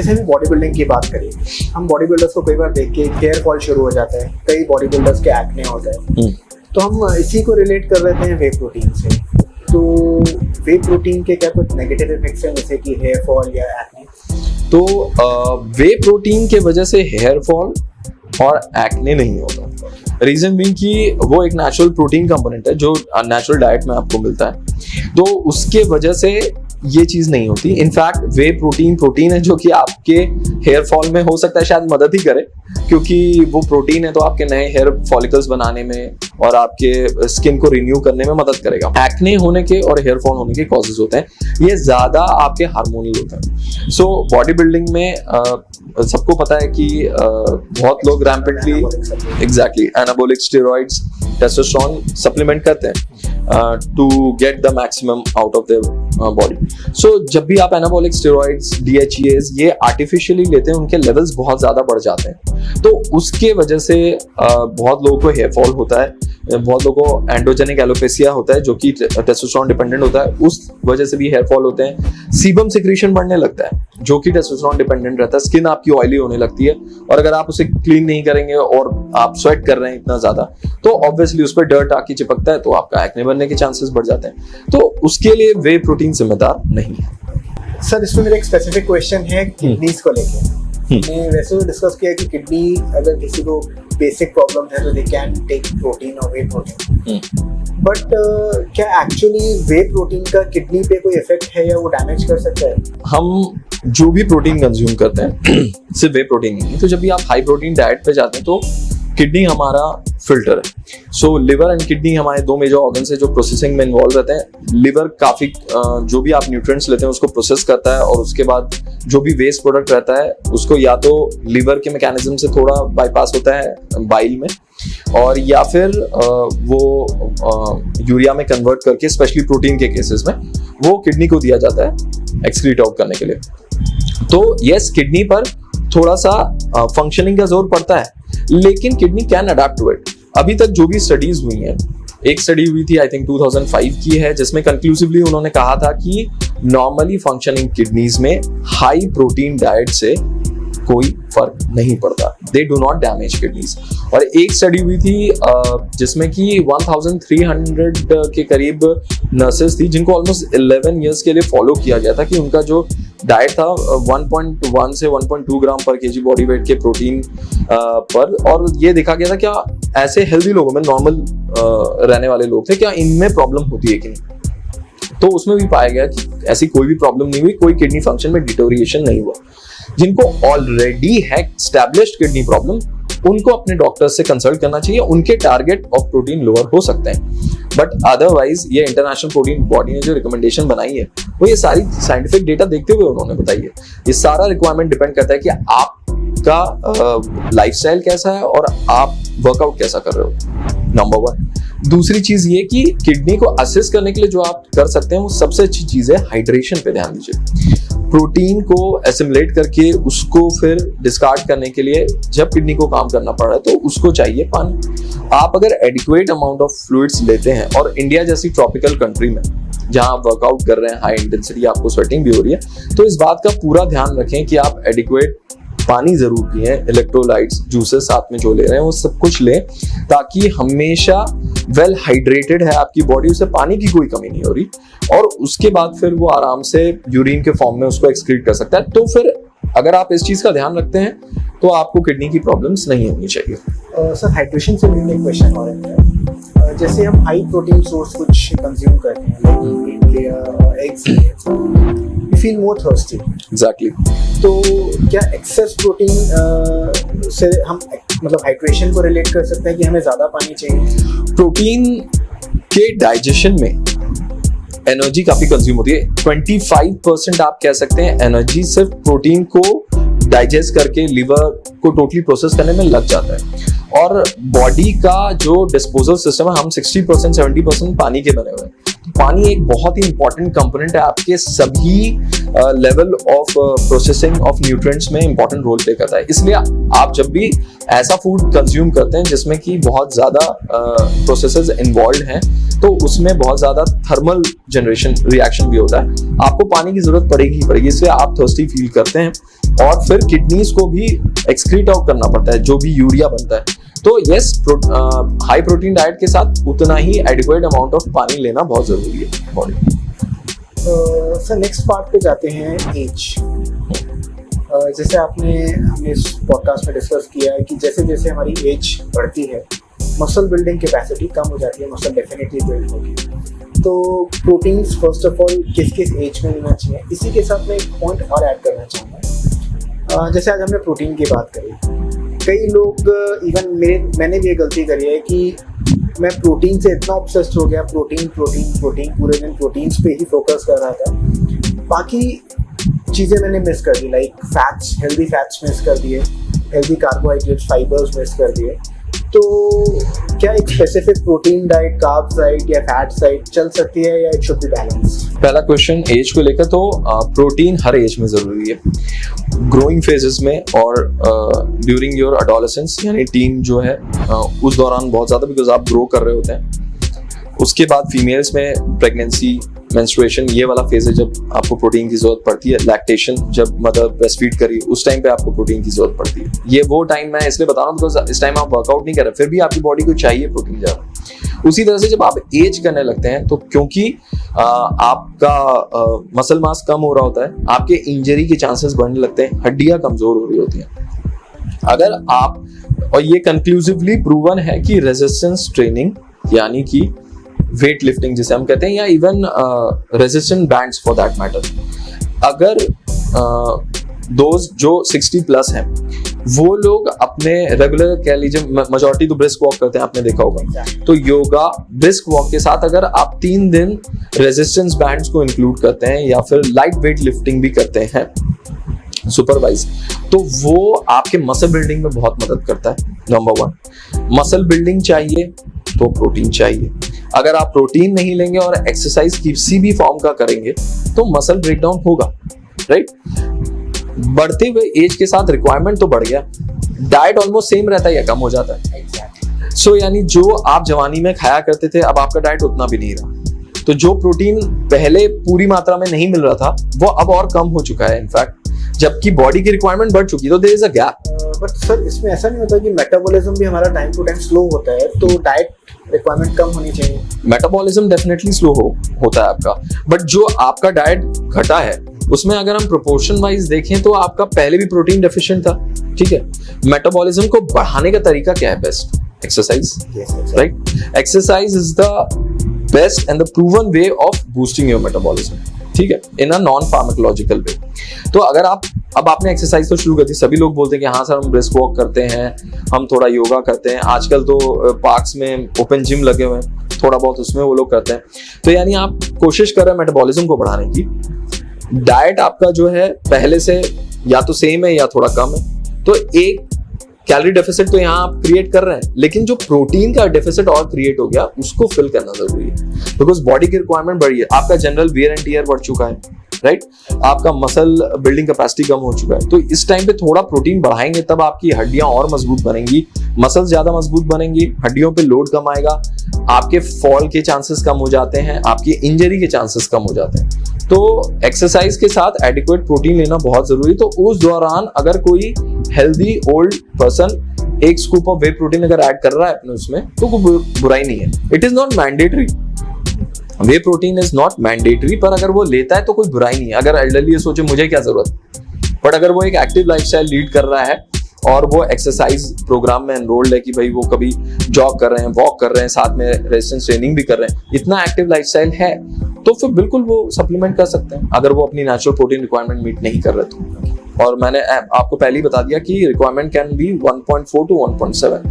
जैसे हम body building की बात करें, हम बॉडी बिल्डर्स को कई बार देख के हेयर फॉल शुरू हो जाता है, कई बॉडी बिल्डर्स के एक्ने होता है, तो हम इसी को रिलेट कर लेते हैं वे प्रोटीन से। तो वे प्रोटीन के क्या कुछ नेगेटिव इफेक्ट्स हैं, जैसे कि हेयर फॉल या एक्ने? तो वे प्रोटीन के वजह से हेयर फॉल और एक्ने नहीं होता। रीजन बीइंग कि वो एक नेचुरल प्रोटीन कंपोनेंट है जो नेचुरल डाइट में आपको मिलता है, तो उसके वजह से ये चीज नहीं होती। इनफैक्ट वे प्रोटीन है जो कि आपके हेयर फॉल में हो सकता है शायद मदद ही करे, क्योंकि वो प्रोटीन है तो आपके नए हेयर फॉलिकल्स बनाने में और आपके स्किन को रिन्यू करने में मदद करेगा। एक्ने होने के और हेयर फॉल होने के कॉजेज होते हैं, ये ज्यादा आपके हार्मोनल होते हैं। सो बॉडी बिल्डिंग में सबको पता है कि बहुत लोग rampantly exactly anabolic steroids, testosterone supplement करते हैं to get the maximum out of their body. So जब भी आप एनाबोलिक स्टेरॉइड्स, DHEAs ये आर्टिफिशियली लेते हैं, उनके लेवल्स बहुत ज्यादा बढ़ जाते हैं, तो उसके वजह से बहुत लोगों को हेयर फॉल होता है, बहुत लोगों को एंडोजेनिक एलोपेसिया होता है जो कि टेस्टोस्टेरोन डिपेंडेंट होता है, उस वजह से भी हेयर फॉल होते हैं। सीबम सिक्रीशन बढ़ने लगता है जो कि टेस्टोस्टेरोन डिपेंडेंट रहता है। स्किन आपकी ऑयली होने लगती है, और अगर आप उसे क्लीन नहीं करेंगे और आप स्वेट कर रहे हैं इतना ज्यादा, तो ऑब्वियसली उस पर डर्ट आके चिपकता है, तो आपका एक्ने बनने के चांसेस बढ़ जाते हैं। तो उसके लिए वे प्रोटीन जिम्मेदार नहीं है। सर, इसमें मेरा एक स्पेसिफिक क्वेश्चन है किडनीज को लेकर। हमने वैसे तो डिस्कस किया कि किडनी अगर किसी को बेसिक प्रॉब्लम है तो दे कैन टेक प्रोटीन और वे प्रोटीन, बट क्या एक्चुअली वे प्रोटीन का किडनी पे कोई इफेक्ट है या वो डैमेज कर सकता है? हम जो भी प्रोटीन कंज्यूम करते हैं सिर्फ वे प्रोटीन नहीं, तो जब भी आप हाई प्रोटीन डाइट पे जाते हैं तो किडनी हमारा फिल्टर है। सो लिवर एंड किडनी हमारे दो मेजर ऑर्गन्स है जो प्रोसेसिंग में इन्वॉल्व रहते हैं। लिवर काफी जो भी आप न्यूट्रिएंट्स लेते हैं उसको प्रोसेस करता है, और उसके बाद जो भी वेस्ट प्रोडक्ट रहता है उसको या तो लिवर के मैकेनिज्म से थोड़ा बाईपास होता है बाइल में, और या फिर वो यूरिया में कन्वर्ट करके, स्पेशली प्रोटीन के केसेस में, वो किडनी को दिया जाता है एक्सक्रीट आउट करने के लिए। तो यस, किडनी पर थोड़ा सा फंक्शनिंग का जोर पड़ता है, लेकिन kidney can adapt to it. अभी तक जो भी स्टडीज हुई हैं, एक स्टडी हुई थी आई थिंक 2005 की है, जिसमें कंक्लूसिवली उन्होंने कहा था कि नॉर्मली फंक्शनिंग किडनीज में हाई प्रोटीन डाइट से कोई फर्क नहीं पड़ता, they do not damage kidneys. और एक स्टडी हुई थी जिसमें कि 1300 के करीब नर्सेस थी जिनको ऑलमोस्ट 11 इयर्स के लिए फॉलो किया गया था कि उनका जो डाइट था 1.1 से 1.2 ग्राम पर केजी बॉडी वेट के प्रोटीन पर, और ये देखा गया था क्या ऐसे हेल्दी लोगों में, नॉर्मल रहने वाले लोग थे, क्या इनमें प्रॉब्लम होती है कि नहीं। तो उसमें भी पाया गया कि ऐसी कोई भी प्रॉब्लम नहीं हुई, कोई किडनी फंक्शन में डिटोरिएशन नहीं हुआ। जिनको ऑलरेडी है एस्टैब्लिश्ड किडनी प्रॉब्लम, उनको अपने डॉक्टर से कंसल्ट करना चाहिए, उनके टारगेट ऑफ प्रोटीन लोअर हो सकते हैं। बट अदरवाइज ये इंटरनेशनल प्रोटीन बॉडी ने जो रिकमेंडेशन बनाई है वो ये सारी साइंटिफिक डेटा देखते हुए उन्होंने बताई है। ये सारा रिक्वायरमेंट डिपेंड करता है कि आपका लाइफस्टाइल कैसा है और आप वर्कआउट कैसा कर रहे हो, नंबर 1। दूसरी चीज ये कि किडनी को असिस्ट करने के लिए जो आप कर सकते हैं वो सबसे अच्छी चीज है हाइड्रेशन पे ध्यान दीजिए। प्रोटीन को एसिमुलेट करके उसको फिर डिस्कार्ड करने के लिए जब किडनी को काम करना पड़ रहा है तो उसको चाहिए पानी। आप अगर एडिक्वेट अमाउंट ऑफ फ्लूइड्स लेते हैं, और इंडिया जैसी ट्रॉपिकल कंट्री में जहां आप वर्कआउट कर रहे हैं, हाई इंटेंसिटी, आपको स्वेटिंग भी हो रही है, तो इस बात का पूरा ध्यान रखें कि आप एडिक्वेट पानी जरूर पिए, इलेक्ट्रोलाइट्स, जूसेस साथ में जो ले रहे हैं वो सब कुछ लें, ताकि हमेशा वेल हाइड्रेटेड है आपकी बॉडी, उसे पानी की कोई कमी नहीं हो रही, और उसके बाद फिर वो आराम से यूरिन के फॉर्म में उसको एक्सक्रीट कर सकता है। तो फिर अगर आप इस चीज का ध्यान रखते हैं तो आपको किडनी की प्रॉब्लम्स नहीं होनी चाहिए। सर, हाइड्रेशन से रिलेटेड एक क्वेश्चन और है, जैसे हम हाई प्रोटीन सोर्स कुछ कंज्यूम करते हैं, like eggs, we feel more thirsty. Exactly. तो क्या एक्सेस प्रोटीन से हम मतलब हाइड्रेशन को रिलेट कर सकते हैं कि हमें ज्यादा पानी चाहिए? प्रोटीन के डाइजेशन में एनर्जी काफी कंज्यूम होती है। 25% आप कह सकते हैं एनर्जी सिर्फ प्रोटीन को डाइजेस्ट करके लिवर को टोटली प्रोसेस करने में लग जाता है। और बॉडी का जो डिस्पोजल सिस्टम है, हम 60% 70% पानी के बने हुए हैं। तो पानी एक बहुत ही इंपॉर्टेंट कंपोनेंट है, आपके सभी level of processing of nutrients में इंपॉर्टेंट रोल प्ले करता है। इसलिए आप जब भी ऐसा फूड कंज्यूम करते हैं जिसमें कि बहुत ज्यादा प्रोसेसेस इन्वॉल्व हैं, तो उसमें बहुत ज्यादा थर्मल जनरेशन रिएक्शन भी होता है, आपको पानी की जरूरत पड़ेगी ही पड़ेगी, इसलिए आप थर्स्टी फील करते हैं और फिर किडनीज को भी एक्सक्रीट आउट करना पड़ता है जो भी यूरिया बनता है। तो यस, हाई प्रोटीन डाइट के साथ उतना ही एडिक्वेट अमाउंट ऑफ पानी लेना बहुत जरूरी है बॉडी। सर नेक्स्ट पार्ट पे जाते हैं, एज। जैसे हमने इस पॉडकास्ट में डिस्कस किया है कि जैसे जैसे हमारी एज बढ़ती है, मसल बिल्डिंग कैपेसिटी कम हो जाती है, मसल डेफिनेटली बिल्ड होगी। तो प्रोटीन्स फर्स्ट ऑफ ऑल किस किस एज में लेना चाहिए, इसी के साथ मैं एक पॉइंट और ऐड करना चाहूँगा। जैसे आज हमने प्रोटीन की बात करी, कई लोग इवन मैंने भी ये गलती करी है कि मैं प्रोटीन से इतना ऑब्सेस्ड हो गया, प्रोटीन पूरे दिन प्रोटीन्स पे ही फोकस कर रहा था, बाकी चीज़ें मैंने मिस कर दी, like fats, healthy fats miss कर दिए, हेल्दी कार्बोहाइड्रेट्स, फाइबर्स मिस कर दिए। तो क्या एक specific protein diet, carbs diet या फैट डाइट चल सकती है या इट शुड बी बैलेंस? पहला क्वेश्चन एज को लेकर, तो प्रोटीन हर एज में जरूरी है, ग्रोइंग फेजेस में और ड्यूरिंग योर एडोलेसेंस यानी टीन जो है उस दौरान बहुत ज्यादा, बिकॉज आप ग्रो कर रहे होते हैं। उसके बाद फीमेल्स में प्रेगनेंसी, मेंस्ट्रुएशन, ये वाला फेज है जब आपको प्रोटीन की जरूरत पड़ती है। लैक्टेशन, जब मदर ब्रेस्ट फीड करी उस टाइम पे आपको प्रोटीन की जरूरत पड़ती है। ये वो टाइम मैं इसलिए बता रहा हूँ बिकॉज इस टाइम आप वर्कआउट नहीं कर रहे, फिर भी आपकी बॉडी को चाहिए प्रोटीन ज्यादा। उसी तरह से जब आप एज करने लगते हैं तो क्योंकि आपका मसल मास कम हो रहा होता है, आपके इंजरी के चांसेस बढ़ने लगते हैं, हड्डियां कमजोर हो रही होती हैं। अगर आप, और ये कंक्लूसिवली प्रूवन है कि रेजिस्टेंस ट्रेनिंग यानी कि वेट लिफ्टिंग जिसे हम कहते हैं, या even resistant bands for that matter, अगर दोज जो 60 प्लस हैं वो लोग अपने रेगुलर, कह लीजिए मेजॉरिटी तो ब्रिस्क वॉक करते हैं, आपने देखा होगा, तो योगा ब्रिस्क वॉक के साथ अगर आप 3 दिन रेजिस्टेंस बैंड्स को इंक्लूड करते हैं या फिर लाइट वेट लिफ्टिंग भी करते हैं सुपरवाइज, तो वो आपके मसल बिल्डिंग में बहुत मदद करता है। नंबर 1, मसल बिल्डिंग चाहिए तो प्रोटीन चाहिए। अगर आप प्रोटीन नहीं लेंगे और एक्सरसाइज किसी भी फॉर्म का करेंगे तो मसल ब्रेकडाउन होगा, राइट? बढ़ते हुए एज के साथ रिक्वायरमेंट तो बढ़ गया, डाइट ऑलमोस्ट सेम रहता है या कम हो जाता है। सो यानी जो आप जवानी में खाया करते थे अब आपका डाइट उतना भी नहीं रहा, तो जो प्रोटीन पहले पूरी मात्रा में नहीं मिल रहा था वो अब और कम हो चुका है इनफैक्ट, जबकि बॉडी की रिक्वायरमेंट बढ़ चुकी है, तो there is a gap. But sir इसमें ऐसा नहीं होता कि मेटाबॉलिज्म भी हमारा टाइम टू टाइम स्लो होता है, तो डाइट रिक्वायरमेंट कम होनी चाहिए? मेटाबॉलिज्म डेफिनेटली स्लो होता है आपका, बट जो आपका डाइट घटा है उसमें अगर हम प्रोपोर्शन वाइज देखें तो आपका पहले भी प्रोटीन डेफिशिएंट था, ठीक है? मेटाबॉलिज्म को बढ़ाने का तरीका क्या है? Best exercise, right? Exercise is the best and the proven way of boosting your metabolism, ठीक है, इन अ नॉन फार्माकोलॉजिकल वे। तो अगर अब आपने एक्सरसाइज तो शुरू कर दी, सभी लोग बोलते हैं कि हाँ सर हम ब्रिस्क वॉक करते हैं, हम थोड़ा योगा करते हैं, आजकल तो पार्क्स में ओपन जिम लगे हुए हैं, थोड़ा बहुत उसमें वो लोग करते हैं, तो यानी आप कोशिश कर रहे हैं मेटाबॉलिज्म को बढ़ाने की। डाइट आपका जो है पहले से या तो सेम है या थोड़ा कम है, तो एक कैलोरी डेफिसिट तो यहाँ आप क्रिएट कर रहे हैं, लेकिन जो प्रोटीन का डेफिसिट और क्रिएट हो गया उसको फिल करना जरूरी है, बिकॉज बॉडी की रिक्वायरमेंट बढ़ी है, आपका जनरल वेयर एंड टियर बढ़ चुका है, राइट? आपका मसल बिल्डिंग कैपेसिटी कम हो चुका है, तो इस टाइम पे थोड़ा प्रोटीन बढ़ाएंगे तब आपकी हड्डियां और मजबूत बनेंगी, मसल ज्यादा मजबूत बनेंगी, हड्डियों पे लोड कम आएगा, आपके फॉल के चांसेस कम हो जाते हैं, आपकी इंजरी के चांसेस कम हो जाते हैं। तो एक्सरसाइज के साथ एडिक्वेट प्रोटीन लेना बहुत जरूरी। तो उस दौरान अगर कोई हेल्दी ओल्ड पर्सन एक स्कूप ऑफ वे प्रोटीन अगर ऐड कर रहा है अपने उसमें तो कोई बुराई नहीं है। It is not mandatory, way protein is not mandatory, पर अगर वो लेता है तो कोई बुराई नहीं है। अगर एल्डरली सोचे मुझे क्या जरूरत, बट अगर वो एक एक्टिव लाइफस्टाइल लीड कर रहा है और वो एक्सरसाइज प्रोग्राम में एनरोल्ड है कि भाई वो कभी जॉग कर रहे हैं, वॉक कर रहे हैं, साथ में रेजिस्टेंस ट्रेनिंग भी कर रहे हैं, इतना एक्टिव लाइफस्टाइल है, तो फिर बिल्कुल वो सप्लीमेंट कर सकते हैं अगर वो अपनी नेचुरल प्रोटीन रिक्वायरमेंट मीट नहीं कर रहे तो। और मैंने आपको पहले ही बता दिया कि रिक्वायरमेंट कैन बी 1.4 to 1.7,